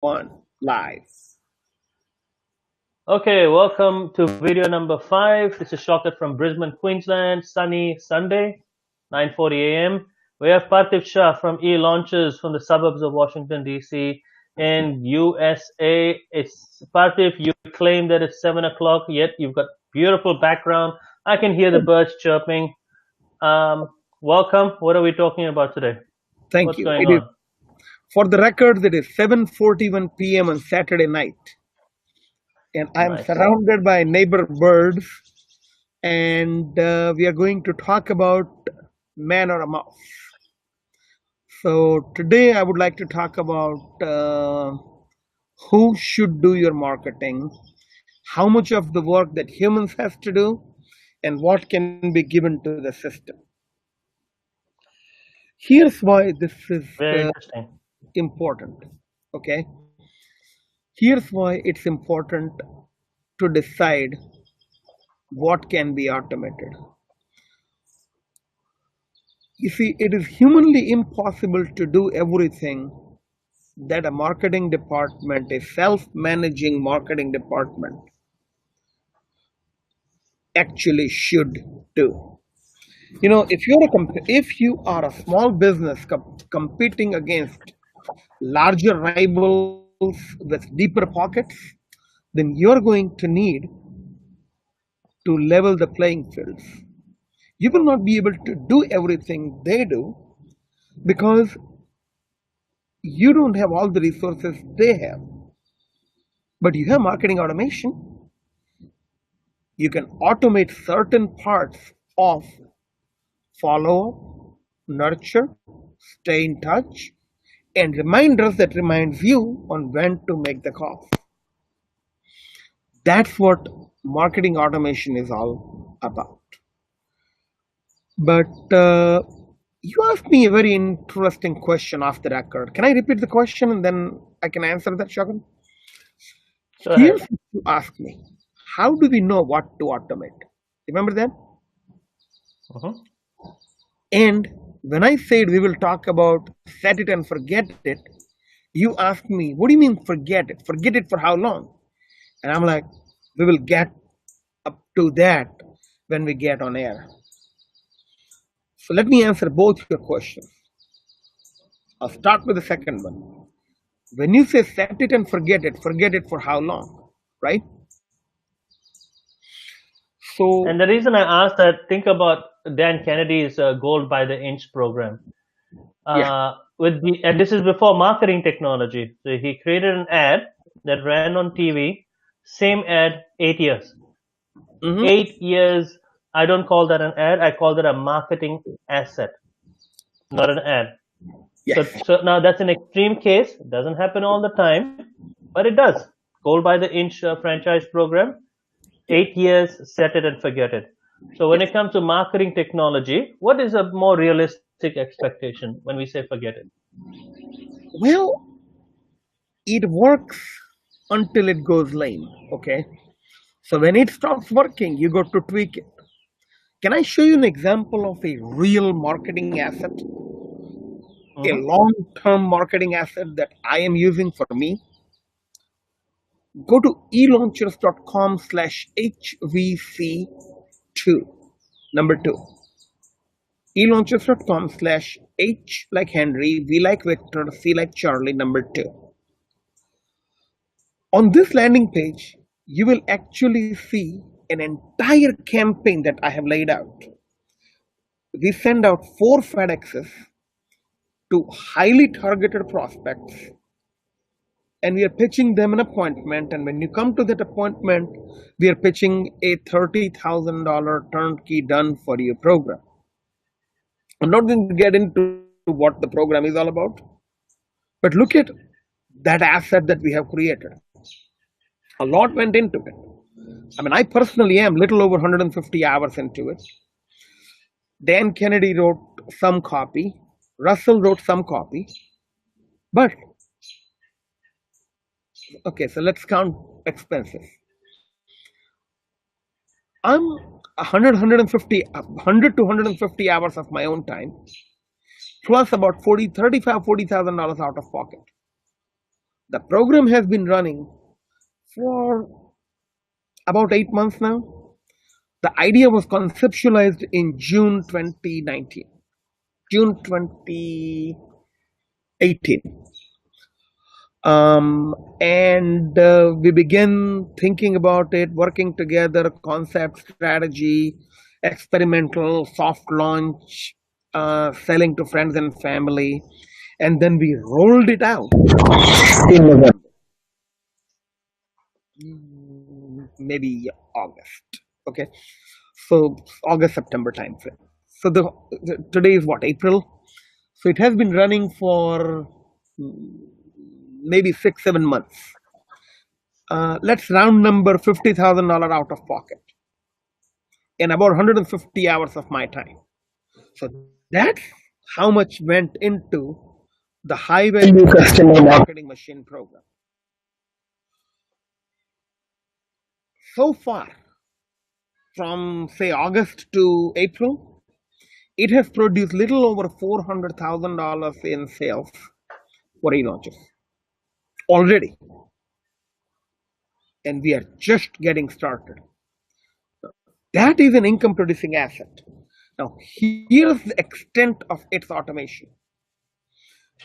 One, live. Okay, welcome to video number 5. This is Shaukat from Brisbane, Queensland. Sunny Sunday, 9:40 a.m. We have Parthiv from E-Launches from the suburbs of Washington, D.C. in USA. It's Parthiv, you claim that it's 7 o'clock, yet you've got beautiful background. I can hear the birds chirping. Welcome. What are we talking about today? Thank What's you. going It is, on? for the record, it is 7:41 p.m. on Saturday night, and I'm Nice. surrounded by neighbor birds, and we are going to talk about man or a mouse. So today I would like to talk about who should do your marketing, how much of the work that humans have to do, and what can be given to the system. Here's why this is Very interesting. important. Okay. Here's why it's important to decide what can be automated. You see, it is humanly impossible to do everything that a marketing department, a self-managing marketing department, actually should do. You know, if you are a small business competing against larger rivals with deeper pockets, then you're going to need to level the playing fields. You will not be able to do everything they do because you don't have all the resources they have. But you have marketing automation. You can automate certain parts of follow, nurture, stay in touch, and reminders that reminds you on when to make the call. That's what marketing automation is all about. But you asked me a very interesting question off the record. Can I repeat the question and then I can answer that, Shagun? Go Here's ahead. what you asked me. How do we know what to automate? Remember that? Mhm. And when I said we will talk about set it and forget it, you asked me, what do you mean forget it? Forget it for how long? And I'm like, we will get up to that when we get on air. So let me answer both your questions. I'll start with the second one. When you say set it and forget it for how long, right? And So, the reason I asked that, think about Dan Kennedy's Gold by the Inch program. yeah. And this is before marketing technology. So he created an ad that ran on TV, same ad, 8 years. Mm-hmm. 8 years. I don't call that an ad. I call that a marketing asset, not an ad. So, Yes. so now that's an extreme case. It doesn't happen all the time, but it does. Gold by the Inch franchise program, Yeah. 8 years, set it and forget it. So when Yes. it comes to marketing technology, what is a more realistic expectation when we say forget it? Well, it works until it goes lame. Okay. So when it stops working, you got to tweak it. Can I show you an example of a real marketing asset? A Hmm. long-term marketing asset that I am using for me? Go to elaunchers.com/HVC2, number 2. elaunchers.com/H like Henry, V like Victor, C like Charlie, number 2. On this landing page, you will actually see an entire campaign that I have laid out. We send out 4 FedExes to highly targeted prospects, and we are pitching them an appointment. And when you come to that appointment, we are pitching a $30,000 turnkey done for you program. I'm not going to get into what the program is all about, but look at that asset that we have created. A lot went into it. I mean, I personally am little over 150 hours into it. Dan Kennedy wrote some copy. Russell wrote some copy. But, okay, so let's count expenses. I'm 100, 150, 100 to 150 hours of my own time, plus about $40,000 out of pocket. The program has been running for about 8 months now. The idea was conceptualized in June 2019, June 2018. And we began thinking about it, working together, concept, strategy, experimental, soft launch, selling to friends and family, and then we rolled it out in November, maybe August. Okay, so August September time frame. So today is what, April? So it has been running for maybe 6-7 months. Let's round number $50,000 out of pocket in about 150 hours of my time. So that's how much went into the high value customer marketing machine program. So far, from say August to April, it has produced little over $400,000 in sales for e-launches already. And we are just getting started. That is an income producing asset. Now, here's the extent of its automation.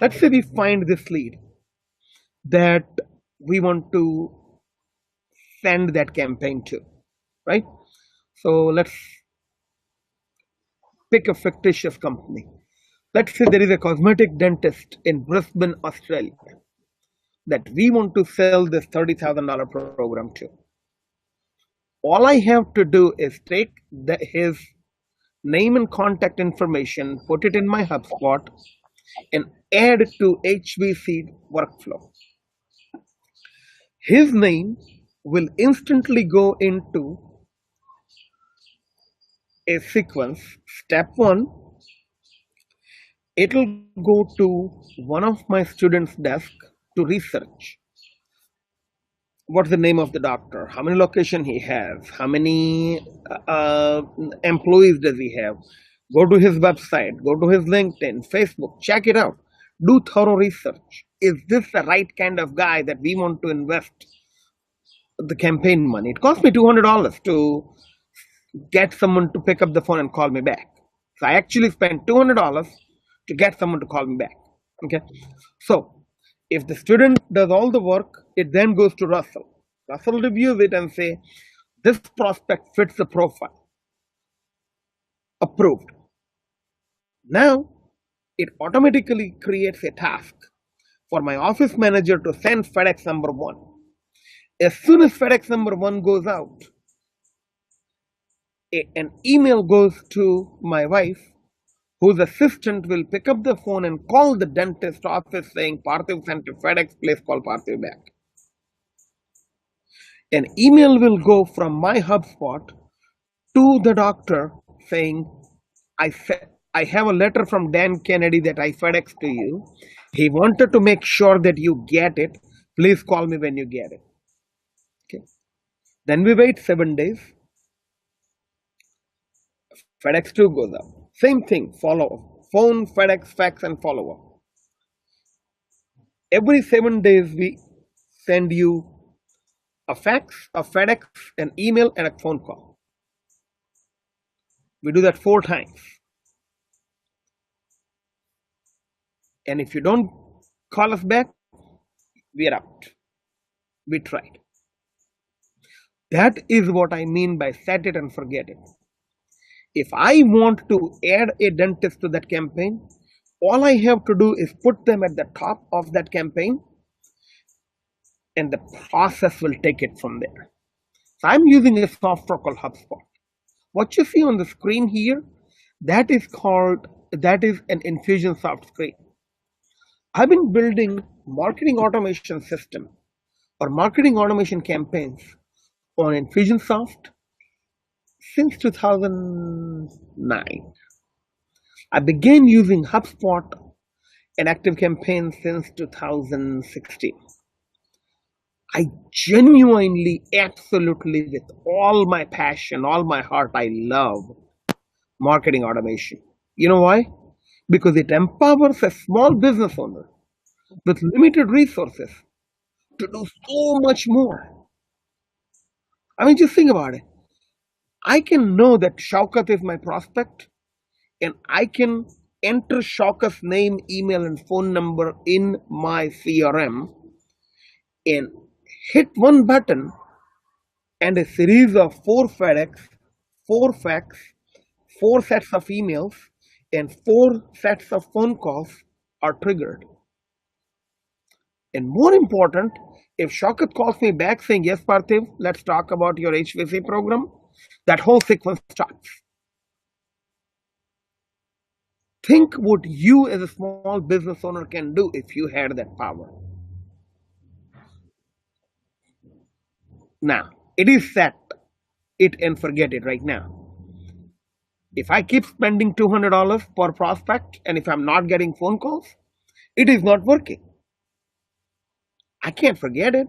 Let's say we find this lead that we want to send that campaign to, right? So let's pick a fictitious company. Let's say there is a cosmetic dentist in Brisbane, Australia, that we want to sell this $30,000 program to. All I have to do is take his name and contact information, put it in my HubSpot, and add it to HVC workflow. His name will instantly go into a sequence. Step 1, it'll go to one of my students' desk to research. What's the name of the doctor? How many locations he has? How many employees does he have? Go to his website, go to his LinkedIn, Facebook, check it out. Do thorough research. Is this the right kind of guy that we want to invest the campaign money? It cost me $200 to get someone to pick up the phone and call me back. So I actually spent $200 to get someone to call me back. Okay. So if the student does all the work, it then goes to Russell. Russell reviews it and say, this prospect fits the profile. Approved. Now, it automatically creates a task for my office manager to send FedEx number 1. As soon as FedEx number 1 goes out, an email goes to my wife, whose assistant will pick up the phone and call the dentist office saying, Parthiv sent to FedEx, please call Parthiv back. An email will go from my HubSpot to the doctor saying, I have a letter from Dan Kennedy that I FedEx to you. He wanted to make sure that you get it. Please call me when you get it. Okay. Then we wait 7 days. FedEx 2 goes up. Same thing, follow up. Phone, FedEx, fax, and follow up. Every 7 days, we send you a fax, a FedEx, an email, and a phone call. We do that 4 times. And if you don't call us back, we are out. We tried. That is what I mean by set it and forget it. If I want to add a dentist to that campaign, all I have to do is put them at the top of that campaign, and the process will take it from there. So I'm using a software called HubSpot. What you see on the screen here, that is an Infusionsoft screen. I've been building marketing automation system or marketing automation campaigns on Infusionsoft since 2009. I began using HubSpot and ActiveCampaign since 2016. I genuinely, absolutely, with all my passion, all my heart, I love marketing automation. You know why? Because it empowers a small business owner with limited resources to do so much more. I mean, just think about it. I can know that Shaukat is my prospect, and I can enter Shaukat's name, email, and phone number in my CRM and hit one button, and a series of four FedEx, four fax, four sets of emails, and four sets of phone calls are triggered. And more important, if Shaukat calls me back saying, "Yes, Parthiv, let's talk about your HVC program," that whole sequence starts. Think what you as a small business owner can do if you had that power. Now, it is set it and forget it right now. If I keep spending $200 per prospect and if I'm not getting phone calls, it is not working. I can't forget it.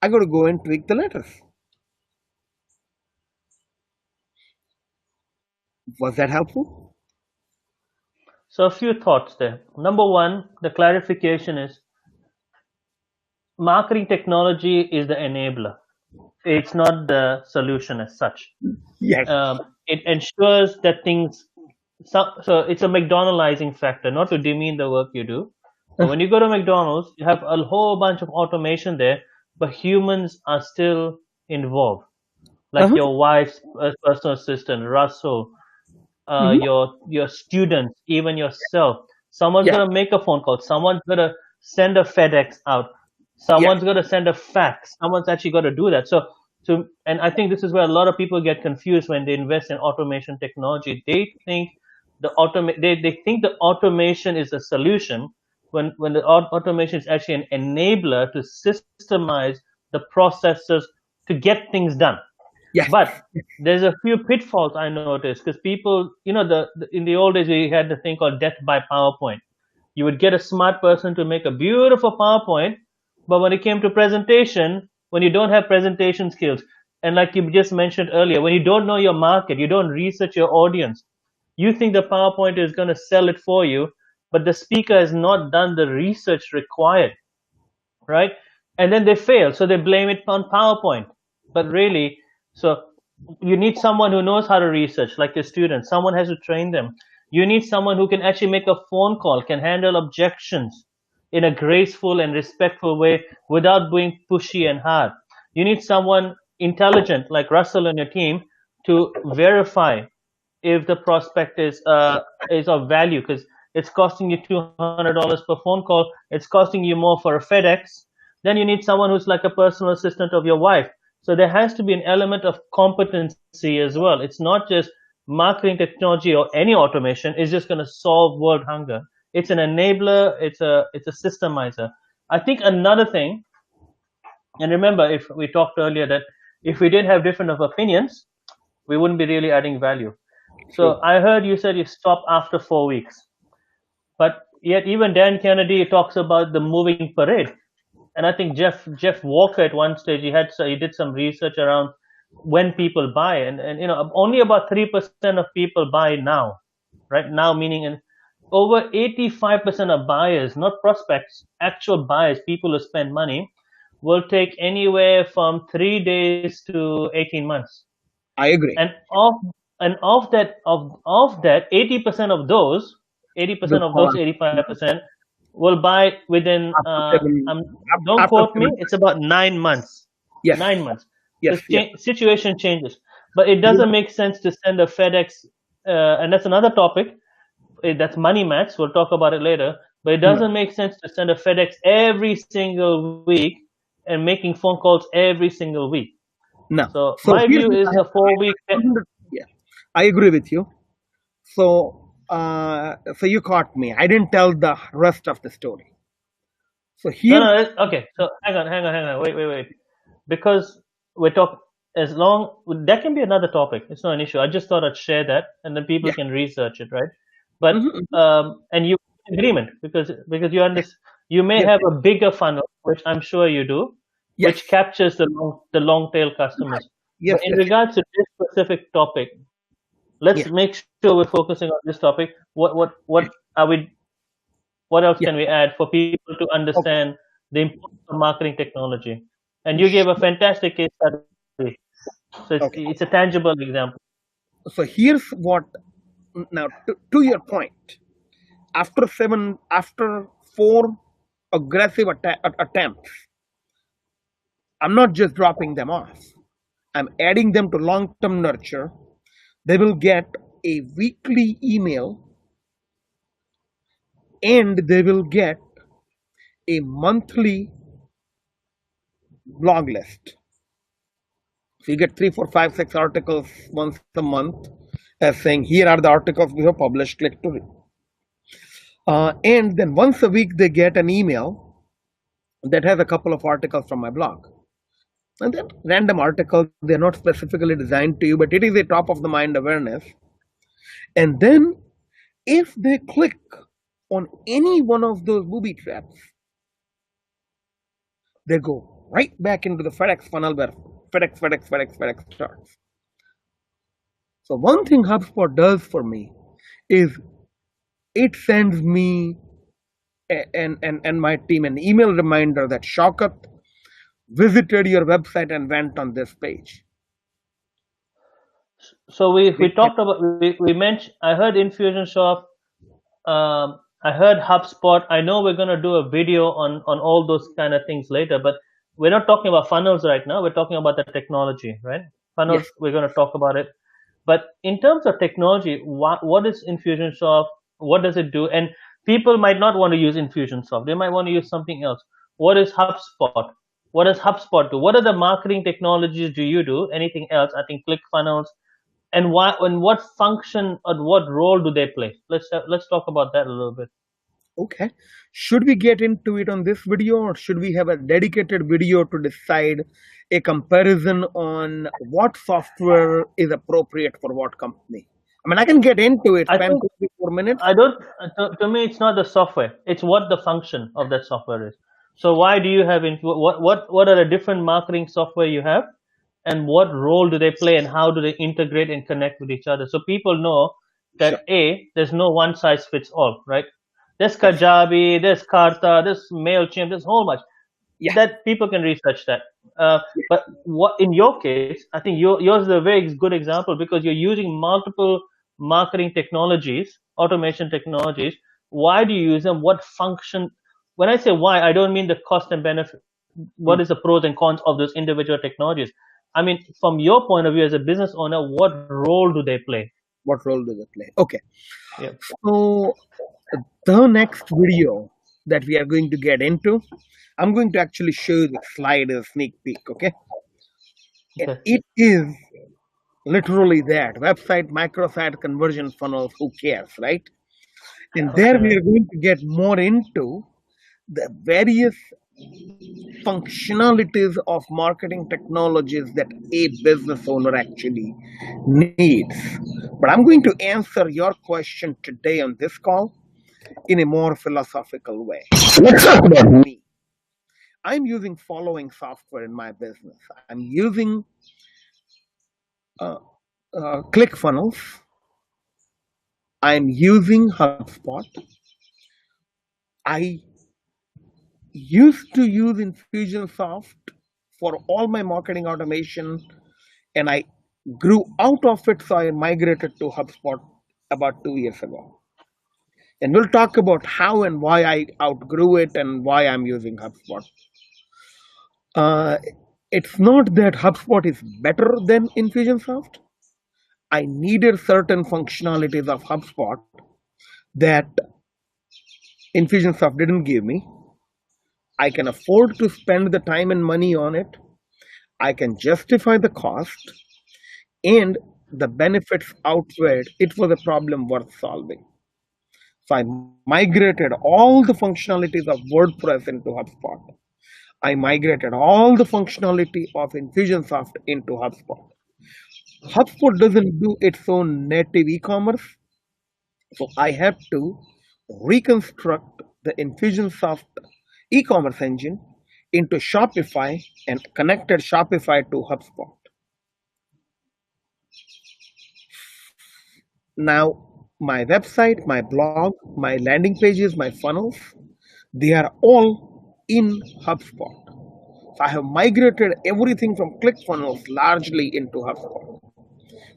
I got to go and tweak the letters. Was that helpful? So a few thoughts there. Number one, the clarification is marketing technology is the enabler. It's not the solution as such. Yes. It ensures that things. So it's a McDonaldizing factor, not to demean the work you do. But when you go to McDonald's, you have a whole bunch of automation there, but humans are still involved. Like Uh-huh. your wife's personal assistant, Russell, Mhm. your students, even yourself. Someone's Yeah. gonna make a phone call. Someone's gonna send a FedEx out. Yes. Someone's gonna send a fax. Someone's actually got to do that. And I think this is where a lot of people get confused when they invest in automation technology. They think they think the automation is a solution when the automation is actually an enabler to systemize the processes to get things done. Yes. But there's a few pitfalls I noticed because people, in the old days we had the thing called death by PowerPoint. You would get a smart person to make a beautiful PowerPoint, but when it came to presentation, when you don't have presentation skills, and like you just mentioned earlier, when you don't know your market, you don't research your audience, you think the PowerPoint is going to sell it for you, but the speaker has not done the research required, right? And then they fail, so they blame it on PowerPoint. But really, so you need someone who knows how to research, like your students. Someone has to train them. You need someone who can actually make a phone call, can handle objections in a graceful and respectful way without being pushy and hard. You need someone intelligent like Russell and your team to verify if the prospect is of value, because it's costing you $200 per phone call, it's costing you more for a FedEx. Then you need someone who's like a personal assistant of your wife. So there has to be an element of competency as well. It's not just marketing technology or any automation is just going to solve world hunger. It's an enabler. It's a systemizer. I think another thing, and remember, if we talked earlier that if we did have different of opinions, we wouldn't be really adding value. So True. I heard you said you stop after 4 weeks, but yet even Dan Kennedy talks about the moving parade, and I think Jeff Walker at one stage he did some research around when people buy, and only about 3% of people buy now, right now, meaning in over 85% of buyers, not prospects, actual buyers, people who spend money, will take anywhere from 3 days to 18 months. I agree. And of that 80% of those Will 80% of fall those after 85% will buy within seven. don't After quote me, 7 months. it's about 9 months. Yes. 9 months, Yes. because Yes. situation changes. But it You're doesn't right. make sense to send a FedEx, and that's another topic. That's money match, we'll talk about it later. But it No. doesn't make sense to send a FedEx every single week and making phone calls every single week. No. So So my here's view what is a 4 week. 100. Yeah, I agree with you. So you caught me. I didn't tell the rest of the story. So No, here's no. Okay. So hang on. Wait. Because we're talking, as long that can be another topic. It's not an issue. I just thought I'd share that, and then people yeah. can research it, right? But Mhm. and you agreement because you may Yes. have a bigger funnel, which I'm sure you do, Yes. which captures the long tail Right. customers. But Yes. in Yes. Yes. regards to this specific topic, let's Yeah. make sure we're focusing on this topic. What Yeah. are we? What else Yeah. can we add for people to Okay. understand the importance of marketing technology. And you gave a fantastic case study. So it's Okay. a tangible example. So here's what, now to your point, after four aggressive attempts, I'm not just dropping them off. I'm adding them to long-term nurture. They will get a weekly email and they will get a monthly blog list. So you get 3, 4, 5, 6 articles once a month as saying, here are the articles we have published, click to read. And then once a week, they get an email that has a couple of articles from my blog. And then random articles, they're not specifically designed to you, but it is a top of the mind awareness. And then if they click on any one of those booby traps, they go right back into the FedEx funnel where FedEx starts. So one thing HubSpot does for me is it sends me and my team an email reminder that Shaukat visited your website and went on this page. So we We can, talked about we mentioned. I heard Infusionsoft. I heard HubSpot. I know we're going to do a video on all those kind of things later, but we're not talking about funnels right now. We're talking about the technology, right? yes, Funnels. We're going to talk about it. But in terms of technology, what is Infusionsoft? What does it do? And people might not want to use Infusionsoft. They might want to use something else. What is HubSpot? What does HubSpot do? What are the marketing technologies do you do? Anything else? I think ClickFunnels. And why and what function or what role do they play? Let's talk about that a little bit. okay. Should we get into it on this video or should we have a dedicated video to decide a comparison on what software is appropriate for what company? I mean, I can get into it, I spend think 2 3 4 minutes. I don't. To me, it's not the software. It's what the function of that software is. So why do you have what are the different marketing software you have, and what role do they play, and how do they integrate and connect with each other? So people know Sure. that there's no one size fits all, right? There's Yes. Kajabi, there's Karta, there's Mailchimp, there's a whole bunch Yeah. that people can research that. But what in your case, I think yours is a very good example because you're using multiple marketing technologies, automation technologies. Why do you use them? What function? When I say why, I don't mean the cost and benefit. Hmm. What is the pros and cons of those individual technologies? I mean, from your point of view as a business owner, what role do they play? What role do they play? Okay. Yeah. So the next video that we are going to get into, I'm going to actually show you the slide as a sneak peek, okay? And Okay. it is literally that website microsite conversion funnels, who cares, right? And there we Okay. are going to get more into the various functionalities of marketing technologies that a business owner actually needs. But I'm going to answer your question today on this call in a more philosophical way. Let's talk about me. I'm using following software in my business. I'm using uh, ClickFunnels. I'm using HubSpot. I used to use Infusionsoft for all my marketing automation, and I grew out of it, so I migrated to HubSpot about 2 years ago. And we'll talk about how and why I outgrew it and why I'm using HubSpot. Uh, it's not that HubSpot is better than Infusionsoft. I needed certain functionalities of HubSpot that Infusionsoft didn't give me. I can afford to spend the time and money on it. I can justify the cost, and the benefits outweighed. It was a problem worth solving. So I migrated all the functionalities of WordPress into HubSpot. I migrated all the functionality of Infusionsoft into HubSpot. HubSpot doesn't do its own native e-commerce, so I had to reconstruct the Infusionsoft e-commerce engine into Shopify and connected Shopify to HubSpot. Now, my website, my blog, my landing pages, my funnels, they are all in HubSpot. So I have migrated everything from ClickFunnels largely into HubSpot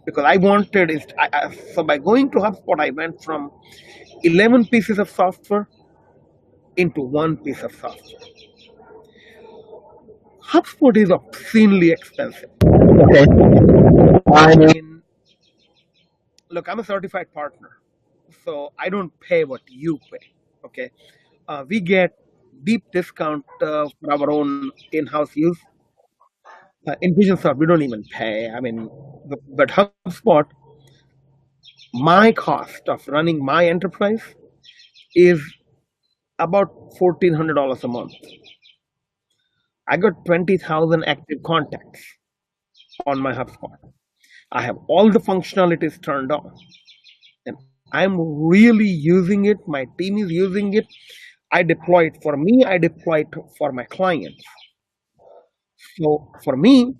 because I wanted is so by going to HubSpot I went from 11 pieces of software into one piece of software. HubSpot is obscenely expensive. Okay. I mean, look, I'm a certified partner, so I don't pay what you pay. Okay, we get deep discount for our own in-house use. In Infusionsoft, we don't even pay. I mean, but HubSpot, my cost of running my enterprise is about $1,400 a month. I got 20,000 active contacts on my HubSpot. I have all the functionalities turned on, and I'm really using it. My team is using it. I deploy it for me. I deploy it for my clients. So for me,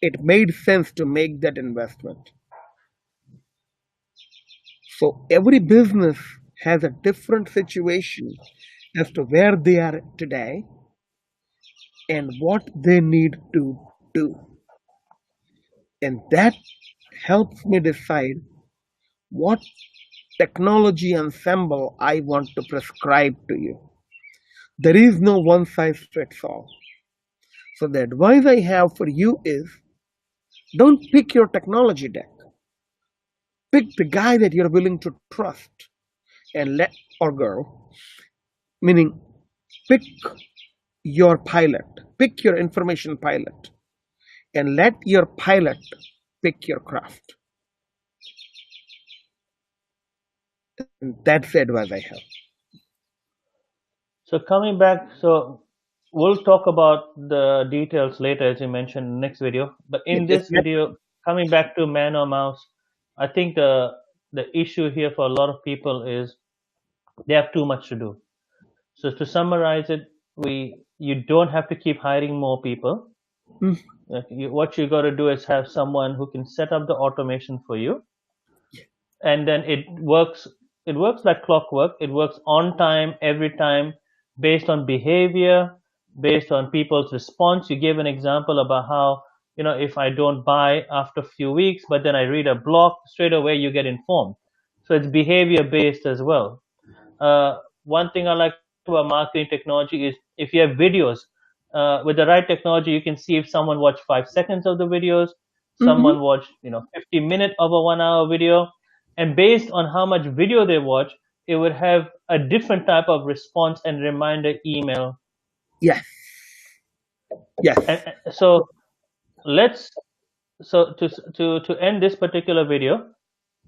it made sense to make that investment. So every business has a different situation as to where they are today and what they need to do. And that helps me decide what technology ensemble I want to prescribe to you. There is no one size fits all. So the advice I have for you is don't pick your technology deck. Pick the guy that you're willing to trust and let or girl, meaning pick your pilot, pick your information pilot, and let your pilot pick your craft. And that's the advice I have. So coming back, so we'll talk about the details later, as you mentioned in the next video. But Yeah, in just this video, coming back to man or mouse, I think the issue here for a lot of people is they have too much to do. So to summarize it, you don't have to keep hiring more people. mm, What you got to do is have someone who can set up the automation for you, and then it works like clockwork. It works on time every time, based on behavior, based on people's response. You gave an example about how, if I don't buy after a few weeks, but then I read a blog, straight away you get informed. So it's behavior based as well. One thing I like about marketing technology is if you have videos, with the right technology, you can see if someone watched 5 seconds of the videos, mm-hmm. someone watched 50 minutes of a 1 hour video, and based on how much video they watch, it would have a different type of response and reminder email. Yes, yes. So let's so to end this particular video,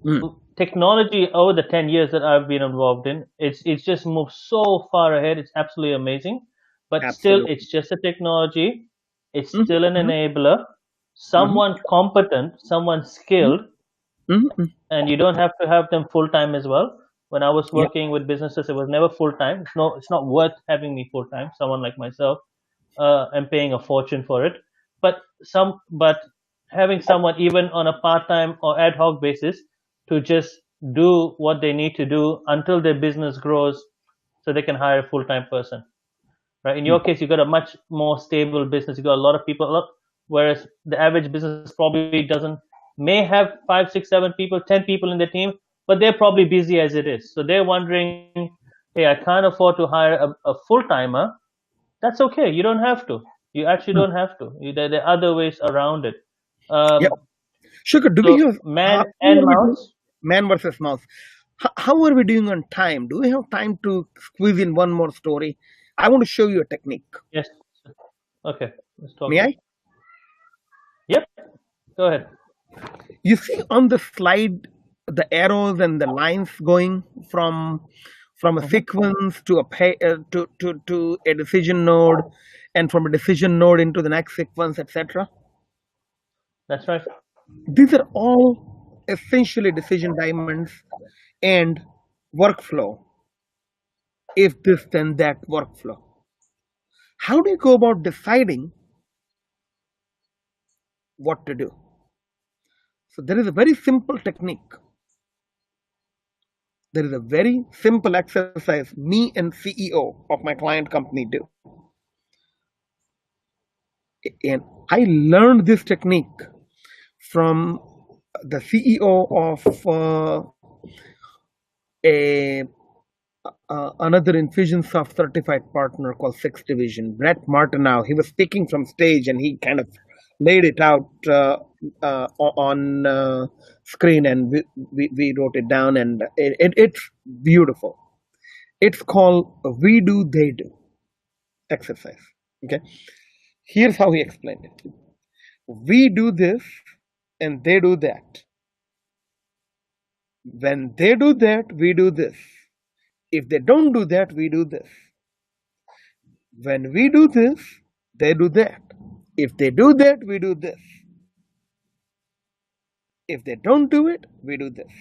Mm, technology over the 10 years that I've been involved in, it's just moved so far ahead. It's absolutely amazing. But still, absolutely. it's just a technology. It's still an Mm-hmm, enabler. mm-hmm, Someone competent, someone skilled, mm-hmm, mm-hmm. and you don't have to have them full time as well. When I was Yep. working with businesses, it was never full time. It's not worth having me full time. Someone like myself, and paying a fortune for it. But having someone even on a part time or ad hoc basis to just do what they need to do until their business grows, so they can hire a full time person. Right? In your Mm, case, you got a much more stable business. You got a lot of people, whereas the average business probably doesn't may have 5, 6, 7 people, 10 people in the team, but they're probably busy as it is. So they're wondering, hey, I can't afford to hire a full timer. That's okay. You don't have to. You actually mm. don't have to. There are other ways around it. Yep. Um, Sugar, do we so have man how and are we doing? mouse. Man versus mouse. How are we doing on time? Do we have time to squeeze in one more story? I want to show you a technique. Yes. Okay. Let's May talk. I? Yep. Go ahead. You see on the slide the arrows and the lines going from a Hmm. sequence to to a decision node, and from a decision node into the next sequence, etc. That's right. These are all essentially decision diamonds and workflow. If this then that workflow. How do you go about deciding what to do? So there is a very simple technique. There is a very simple exercise me and CEO of my client company do. And I learned this technique from the CEO of a another Infusionsoft certified partner called Sixth Division, Brett Martineau. He was speaking from stage and he kind of laid it out on screen, and we wrote it down, and it's beautiful. It's called We Do, They Do exercise. Okay, here's how he explained it. We do this and they do that. When they do that, we do this. If they don't do that, we do this. When we do this, they do that. If they do that, we do this. If they don't do it, we do this.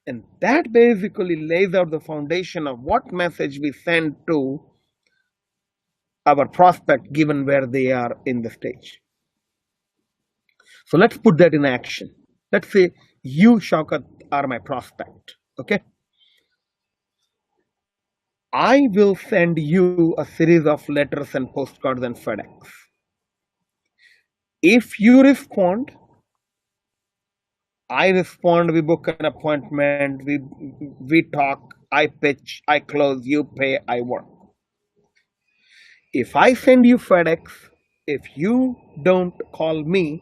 And that basically lays out the foundation of what message we send to our prospect given where they are in the stage. So let's put that in action. Let's say you, Shaukat, are my prospect. Okay? I will send you a series of letters and postcards and FedEx. If you respond, I respond, we book an appointment, we talk, I pitch, I close, you pay, I work. If I send you FedEx, if you don't call me,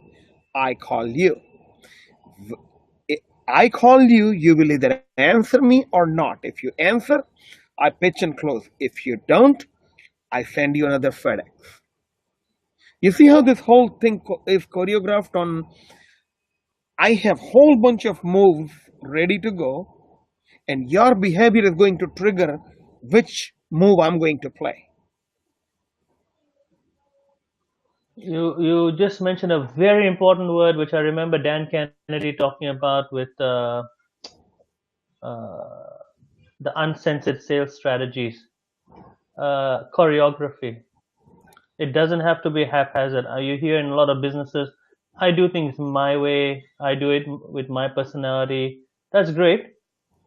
I call you. I call you, you will either answer me or not. If you answer, I pitch and close. If you don't, I send you another FedEx. You see how this whole thing is choreographed on, I have whole bunch of moves ready to go, and your behavior is going to trigger which move I'm going to play. You just mentioned a very important word, which I remember Dan Kennedy talking about with the uncensored sales strategies, choreography. It doesn't have to be haphazard. You hear in a lot of businesses, I do things my way, I do it with my personality. That's great,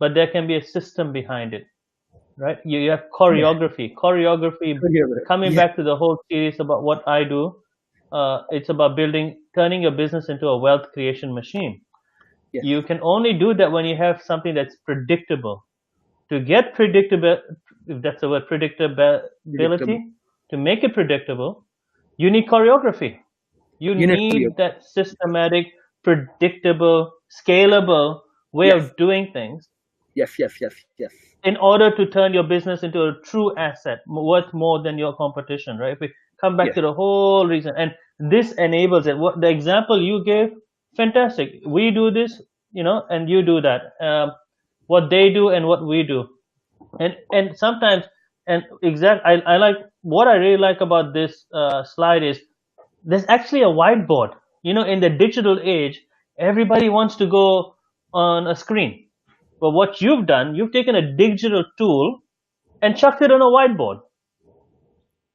but there can be a system behind it, right? You have choreography. Choreography, coming Yeah. back to the whole series about what I do, it's about turning your business into a wealth creation machine. Yes. You can only do that when you have something that's predictable. To get predictable, if that's the word, predictability, to make it predictable, you need choreography. You need that systematic, predictable, scalable way of doing things. Yes. In order to turn your business into a true asset, worth more than your competition, right? If we come back to the whole reason, and this enables it. What the example you gave, fantastic. We do this, and you do that. What they do and what we do, and sometimes, I like what I really like about this slide is there's actually a whiteboard. In the digital age, everybody wants to go on a screen, but what you've done, you've taken a digital tool and chucked it on a whiteboard.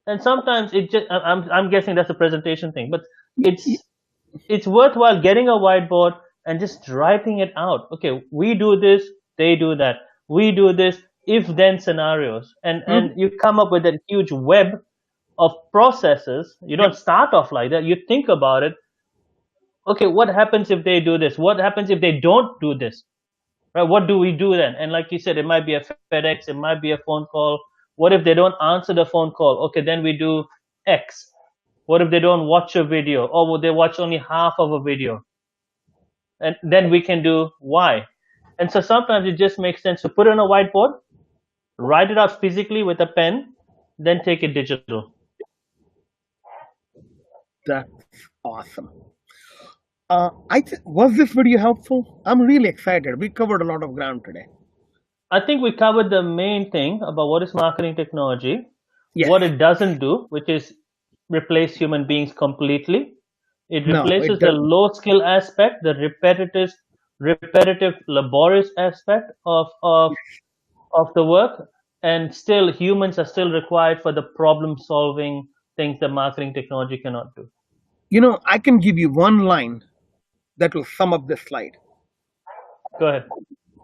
And sometimes it just, I'm guessing that's a presentation thing, but it's worthwhile getting a whiteboard and just writing it out. Okay, we do this, they do that. We do this, if then scenarios, and you come up with that huge web of processes. You don't start off like that. You think about it. Okay, what happens if they do this? What happens if they don't do this? Right? What do we do then? And like you said, it might be a FedEx, it might be a phone call. What if they don't answer the phone call? Okay, then we do X. What if they don't watch a video, or would they watch only half of a video? And then we can do Y. And so sometimes it just makes sense to put it on a whiteboard, write it out physically with a pen, then take it digital. That's awesome. Was this video helpful? I'm really excited. We covered a lot of ground today. I think we covered the main thing about what is marketing technology, what it doesn't do, which is replace human beings completely. It replaces the low skill aspect, the repetitive, laborious aspect of the work, and still humans are still required for the problem solving things that marketing technology cannot do. I can give you one line that will sum up this slide. Go ahead.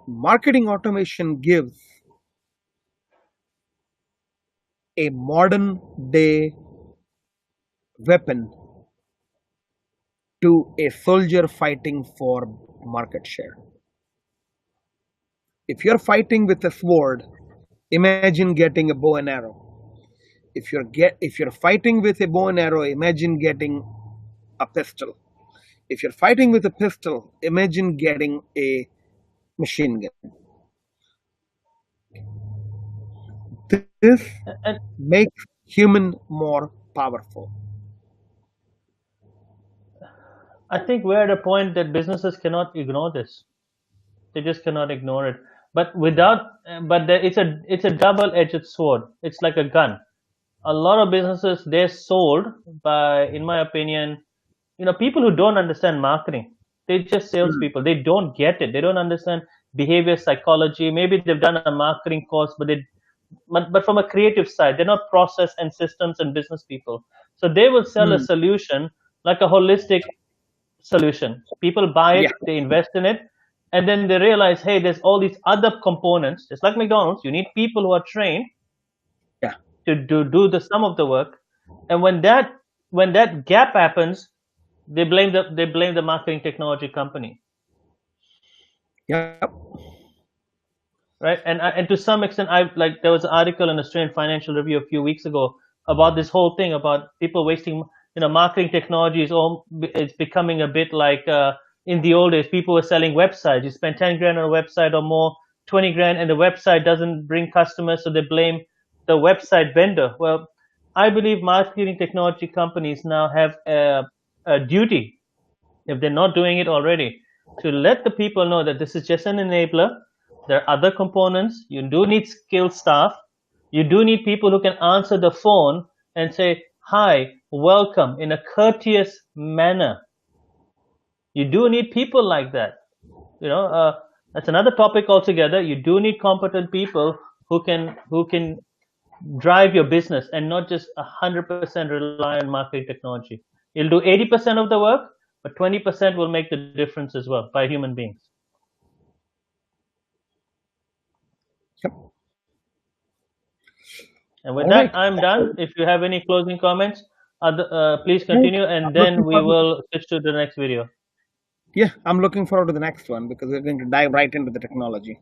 Marketing automation gives a modern day weapon to a soldier fighting for market share. If you're fighting with a sword, imagine getting a bow and arrow. If you're fighting with a bow and arrow, imagine getting a pistol. If you're fighting with a pistol, imagine getting a machine gun. This And makes human more powerful. I think we're at a point that businesses cannot ignore this. They just cannot ignore it. But it's a double-edged sword. It's like a gun. A lot of businesses, they're sold by, in my opinion, people who don't understand marketing. They're just Mm, salespeople. They don't get it. They don't understand behavior psychology. Maybe they've done a marketing course, but from a creative side, they're not process and systems and business people. So they will sell a mm, solution like a holistic solution. People buy it, yeah, they invest in it, and then they realize, hey, there's all these other components. Just like McDonald's, you need people who are trained yeah, to do the sum of the work. And when that gap happens, they blame the marketing technology company, yeah, right? And to some extent, I like there was an article in Australian Financial Review a few weeks ago about this whole thing about people wasting. Marketing technology it's becoming a bit like in the old days. People were selling websites. You spend 10 grand on a website or more, 20 grand, and the website doesn't bring customers, so they blame the website vendor. Well, I believe marketing technology companies now have a duty, if they're not doing it already, to let the people know that this is just an enabler. There are other components. You do need skilled staff. You do need people who can answer the phone and say, hi, welcome, in a courteous manner. You do need people like that. You know, that's another topic altogether. You do need competent people who can drive your business and not just 100% rely on marketing technology. You'll do 80% of the work, but 20% will make the difference as well by human beings. yep. And with All that, right. I'm done. If you have any closing comments, please Right. continue, and I'm then looking we forward. will switch to the next video. Yeah, I'm looking forward to the next one because we're going to dive right into the technology.